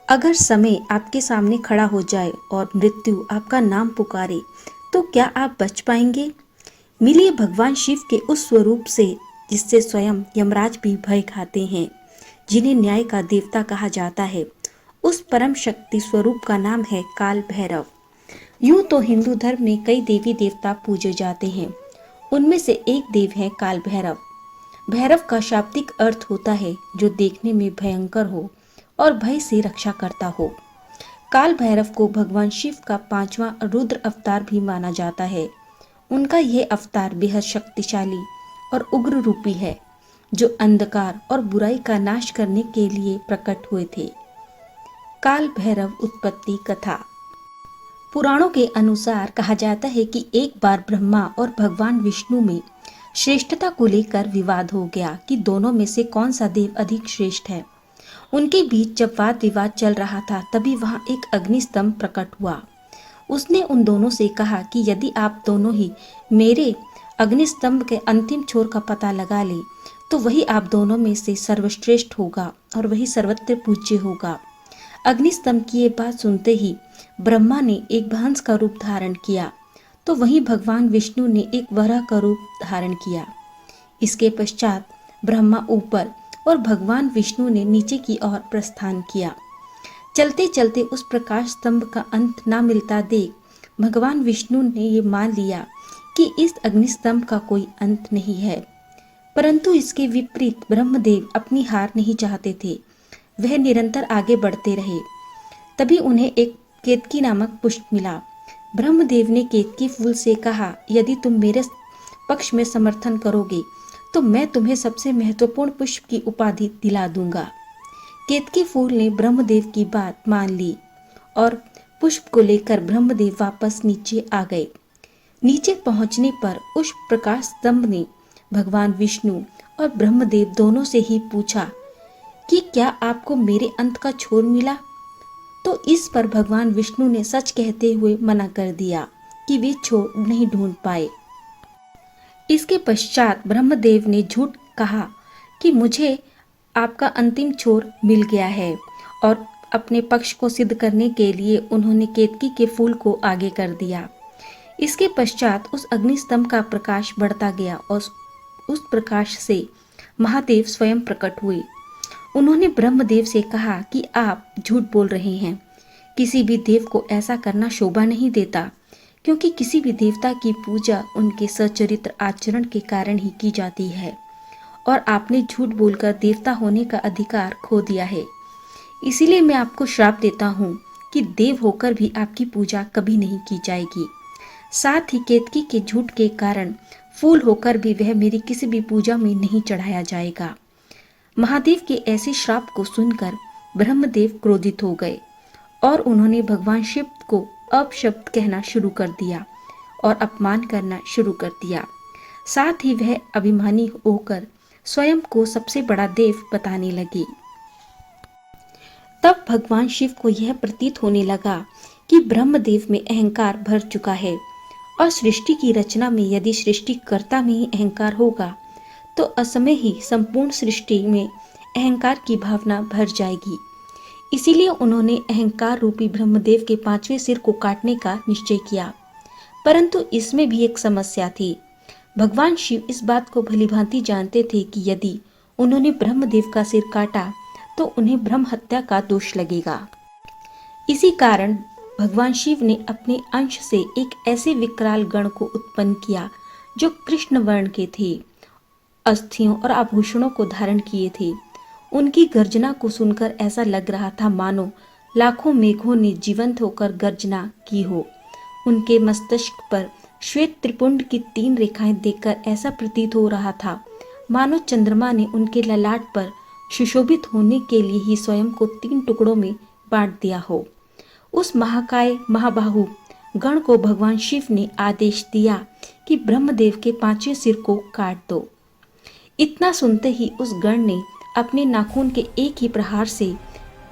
अगर समय आपके सामने खड़ा हो जाए और मृत्यु आपका नाम पुकारे, तो क्या आप बच पाएंगे? मिलिए भगवान शिव के उस स्वरूप से जिससे स्वयं यमराज भी भय खाते हैं, जिन्हें न्याय का देवता कहा जाता है। उस परम शक्ति स्वरूप का नाम है काल भैरव। यूं तो हिंदू धर्म में कई देवी देवता पूजे जाते हैं, उनमें से एक देव है काल भैरव। भैरव का शाब्दिक अर्थ होता है जो देखने में भयंकर हो और भय से रक्षा करता हो। काल भैरव को भगवान शिव का 5वां रुद्र अवतार भी माना जाता है। उनका यह अवतार बेहद शक्तिशाली और उग्र रूपी है, जो अंधकार और बुराई का नाश करने के लिए प्रकट हुए थे। काल भैरव उत्पत्ति कथा। पुराणों के अनुसार कहा जाता है कि एक बार ब्रह्मा और भगवान विष्णु में श्रेष्ठता को लेकर विवाद हो गया कि दोनों में से कौन सा देव अधिक श्रेष्ठ है। उनके बीच जब वाद विवाद चल रहा था, तभी वहां एक अग्निस्तंभ प्रकट हुआ। उसने उन दोनों से कहा कि यदि आप दोनों ही मेरे अग्निस्तंभ के अंतिम छोर का पता लगा ले, तो वही आप दोनों में से सर्वश्रेष्ठ होगा और वही सर्वत्र पूज्य होगा। अग्निस्तंभ की ये बात सुनते ही ब्रह्मा ने एक हंस का रूप धारण किया, तो वहीं भगवान विष्णु ने एक वराह का रूप धारण किया। इसके पश्चात ब्रह्मा ऊपर और भगवान विष्णु ने नीचे की ओर प्रस्थान किया। चलते चलते उस प्रकाश स्तंभ का अंत ना मिलता देख भगवान विष्णु ने ये मान लिया कि इस अग्निस्तंभ का कोई अंत नहीं है। परंतु इसके विपरीत ब्रह्मदेव अपनी हार नहीं चाहते थे। वह निरंतर आगे बढ़ते रहे। तभी उन्हें एक केतकी नामक पुष्प मिला। ब्रह्मदेव ने केतकी फूल से कहा, यदि तुम मेरे पक्ष में समर्थन करोगे तो मैं तुम्हें सबसे महत्वपूर्ण पुष्प की उपाधि दिला दूंगा। केतकी फूल ने ब्रह्मदेव की बात मान ली और पुष्प को लेकर ब्रह्मदेव वापस नीचे आ गए। नीचे पहुंचने पर उस प्रकाश स्तंभ ने भगवान विष्णु और ब्रह्मदेव दोनों से ही पूछा कि क्या आपको मेरे अंत का छोर मिला? तो इस पर भगवान विष्णु ने सच कहते हुए मना कर दिया कि वे छोर नहीं ढूंढ पाए। इसके पश्चात ब्रह्मदेव ने झूठ कहा कि मुझे आपका अंतिम छोर मिल गया है, और अपने पक्ष को सिद्ध करने के लिए उन्होंने केतकी के फूल को आगे कर दिया। इसके पश्चात उस अग्निस्तंभ का प्रकाश बढ़ता गया और उस प्रकाश से महादेव स्वयं प्रकट हुए। उन्होंने ब्रह्मदेव से कहा कि आप झूठ बोल रहे हैं। किसी भी देव को ऐसा करना शोभा नहीं देता, क्योंकि किसी भी देवता की पूजा उनके सच्चरित्र आचरण के कारण ही की जाती है, और आपने झूठ बोलकर देवता होने का अधिकार खो दिया है। इसीलिए मैं आपको श्राप देता हूँ कि देव होकर भी आपकी पूजा कभी नहीं की जाएगी। साथ ही केतकी के झूठ के कारण फूल होकर भी वह मेरी किसी भी पूजा में नहीं चढ़ाया जाएगा। महादेव के ऐसे श्राप को सुनकर ब्रह्मदेव क्रोधित हो गए और उन्होंने भगवान शिव को अपशब्द कहना शुरू कर दिया और अपमान करना शुरू कर दिया। साथ ही वह अभिमानी होकर स्वयं को सबसे बड़ा देव बताने लगे। तब भगवान शिव को यह प्रतीत होने लगा कि ब्रह्मदेव में अहंकार भर चुका है, और सृष्टि की रचना में यदि सृष्टिकर्ता में ही अहंकार होगा तो असमय ही संपूर्ण सृष्टि में अहंकार की भावना भर जाएगी। इसीलिए उन्होंने अहंकार रूपी ब्रह्मदेव के 5वें सिर को काटने का निश्चय किया। परंतु इसमें भी एक समस्या थी। भगवान शिव इस बात को भलीभांति जानते थे कि यदि उन्होंने ब्रह्मदेव का सिर काटा तो उन्हें ब्रह्म हत्या का दोष लगेगा। इसी कारण भगवान शिव ने अपने अंश से एक ऐसे विकराल गण को उत्पन्न किया जो कृष्ण वर्ण के थे, अस्थियों और आभूषणों को धारण किए थे। उनकी गर्जना को सुनकर ऐसा लग रहा था मानो लाखों मेघों ने जीवंत होकर गर्जना की हो। उनके मस्तिष्क पर श्वेत त्रिपुंड की 3 रेखाएं देखकर ऐसा प्रतीत हो रहा था मानो चंद्रमा ने उनके ललाट पर सुशोभित होने के लिए ही स्वयं को 3 टुकड़ों में बांट दिया हो। उस महाकाय महाबाहु गण को भगवान शिव ने आदेश दिया कि ब्रह्मदेव के 5वें सिर को काट दो। इतना सुनते ही उस गण ने अपने नाखून के एक ही प्रहार से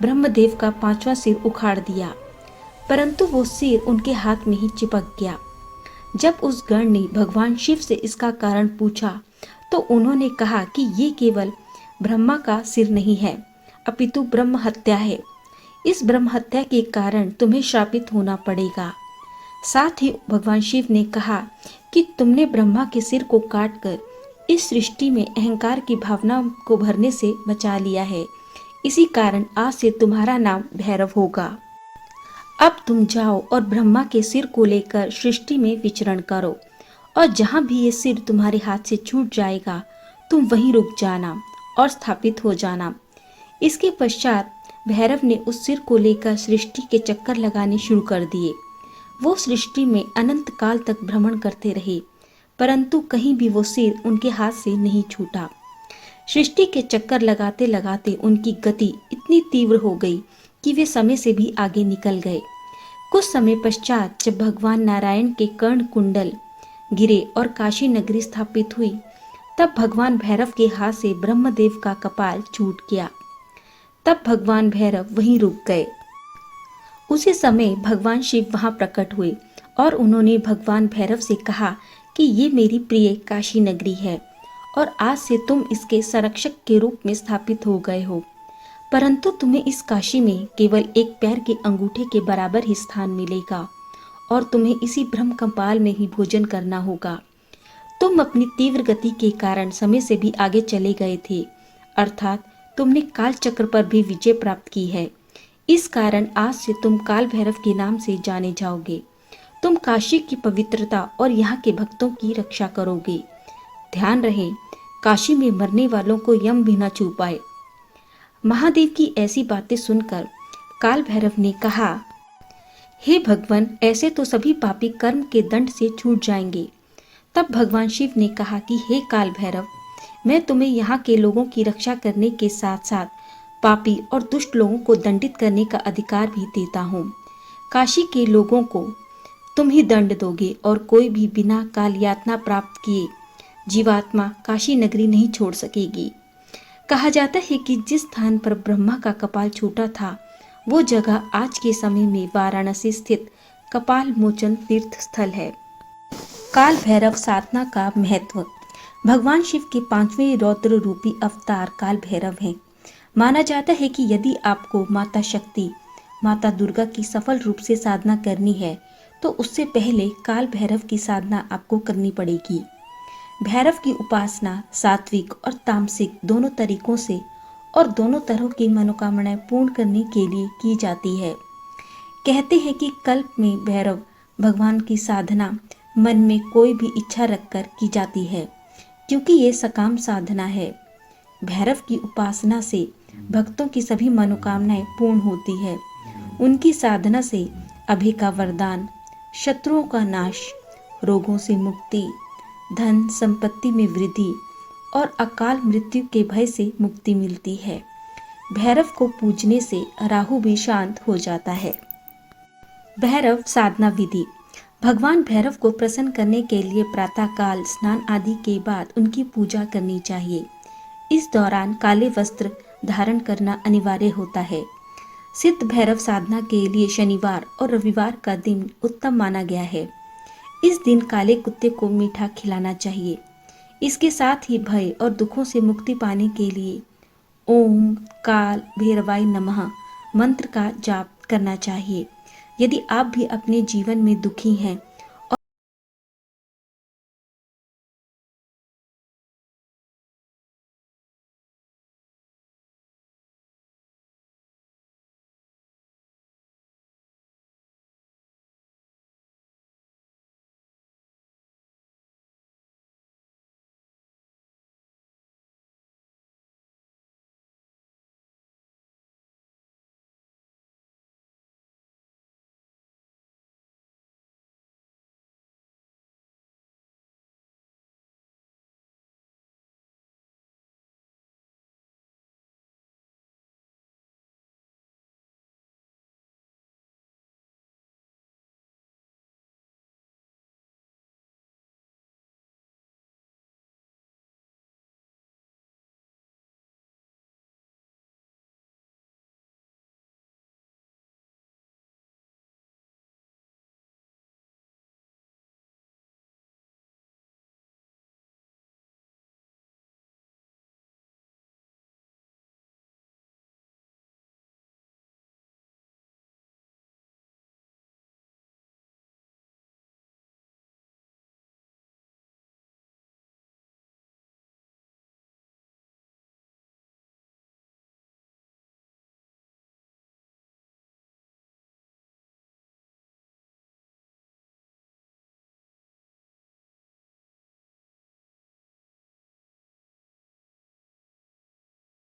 ब्रह्मदेव का 5वां सिर उखाड़ दिया, परंतु वो सिर उनके हाथ में ही चिपक गया। जब उस गण ने भगवान शिव से इसका कारण पूछा तो उन्होंने कहा कि ये केवल ब्रह्मा का सिर नहीं है, अपितु ब्रह्म हत्या है। इस ब्रह्म हत्या के कारण तुम्हें श्रापित होना पड़ेगा। साथ ही भगवान शिव ने कहा कि तुमने ब्रह्मा के सिर को काटकर इस सृष्टि में अहंकार की भावना को भरने से बचा लिया है। इसी कारण आज से तुम्हारा नाम भैरव होगा। अब तुम जाओ और ब्रह्मा के सिर को लेकर सृष्टि में विचरण करो, और जहां भी ये सिर तुम्हारे हाथ से छूट जाएगा तुम वहीं रुक जाना और स्थापित हो जाना। इसके पश्चात भैरव ने उस सिर को लेकर सृष्टि के चक्कर लगाने शुरू कर दिए। वो सृष्टि में अनंत काल तक भ्रमण करते रहे, परंतु कहीं भी वो सिर उनके हाथ से नहीं छूटा। सृष्टि के चक्कर लगाते लगाते उनकी गति इतनी तीव्र हो गई कि वे समय से भी आगे निकल गए। कुछ समय पश्चात जब भगवान नारायण के कर्ण कुंडल गिरे और काशी नगरी स्थापित हुई, तब भगवान भैरव के हाथ से ब्रह्मदेव का कपाल छूट गया। तब भगवान भैरव वहीं रुक गए। उसी समय भगवान शिव वहां प्रकट हुए और उन्होंने भगवान भैरव से कहा कि ये मेरी प्रिय काशी नगरी है और आज से तुम इसके संरक्षक के रूप में स्थापित हो गए हो, परंतु तुम्हें इस काशी में केवल एक पैर के अंगूठे के बराबर ही स्थान मिलेगा और तुम्हें इसी ब्रह्म कपाल में ही भोजन करना होगा। तुम अपनी तीव्र गति के कारण समय से भी आगे चले गए थे, अर्थात तुमने काल चक्र पर भी विजय प्राप्त की है। इस कारण आज से तुम काल भैरव के नाम से जाने जाओगे। तुम काशी की पवित्रता और यहाँ के भक्तों की रक्षा करोगे। ध्यान रहे, काशी में मरने वालों को यम भी न छू पाए। महादेव की ऐसी बातें सुनकर काल भैरव ने कहा, हे भगवान, ऐसे तो सभी पापी कर्म के दंड से छूट जाएंगे। तब भगवान शिव ने कहा कि हे काल भैरव, मैं तुम्हें यहाँ के लोगों की रक्षा करने के साथ साथ पापी और दुष्ट लोगों को दंडित करने का अधिकार भी देता हूँ। काशी के लोगों को तुम ही दंड दोगे और कोई भी बिना काल यातना प्राप्त किए जीवात्मा काशी नगरी नहीं छोड़ सकेगी। कहा जाता है कि जिस स्थान पर ब्रह्मा का कपाल छूटा था वो जगह आज के समय में वाराणसी स्थित कपाल मोचन तीर्थ स्थल है। काल भैरव साधना का महत्व। भगवान शिव के 5वें रौद्र रूपी अवतार काल भैरव हैं। माना जाता है कि यदि आपको माता शक्ति, माता दुर्गा की सफल रूप से साधना करनी है तो उससे पहले काल भैरव की साधना आपको करनी पड़ेगी। भैरव की उपासना सात्विक और तामसिक दोनों तरीकों से और दोनों तरह की मनोकामनाएं पूर्ण करने के लिए की जाती है। कहते हैं कि कल्प में भैरव भगवान की साधना मन में कोई भी इच्छा रखकर की जाती है, क्योंकि ये सकाम साधना है। भैरव की उपासना से भक्तों की सभी मनोकामनाएं पूर्ण होती है। उनकी साधना से अभय का वरदान, शत्रुओं का नाश, रोगों से मुक्ति, धन संपत्ति में वृद्धि और अकाल मृत्यु के भय से मुक्ति मिलती है। भैरव को पूजने से राहु भी शांत हो जाता है। भैरव साधना विधि। भगवान भैरव को प्रसन्न करने के लिए प्रातःकाल स्नान आदि के बाद उनकी पूजा करनी चाहिए। इस दौरान काले वस्त्र धारण करना अनिवार्य होता है। सिद्ध भैरव साधना के लिए शनिवार और रविवार का दिन उत्तम माना गया है। इस दिन काले कुत्ते को मीठा खिलाना चाहिए। इसके साथ ही भय और दुखों से मुक्ति पाने के लिए ओम काल भैरवाय नमः मंत्र का जाप करना चाहिए। यदि आप भी अपने जीवन में दुखी हैं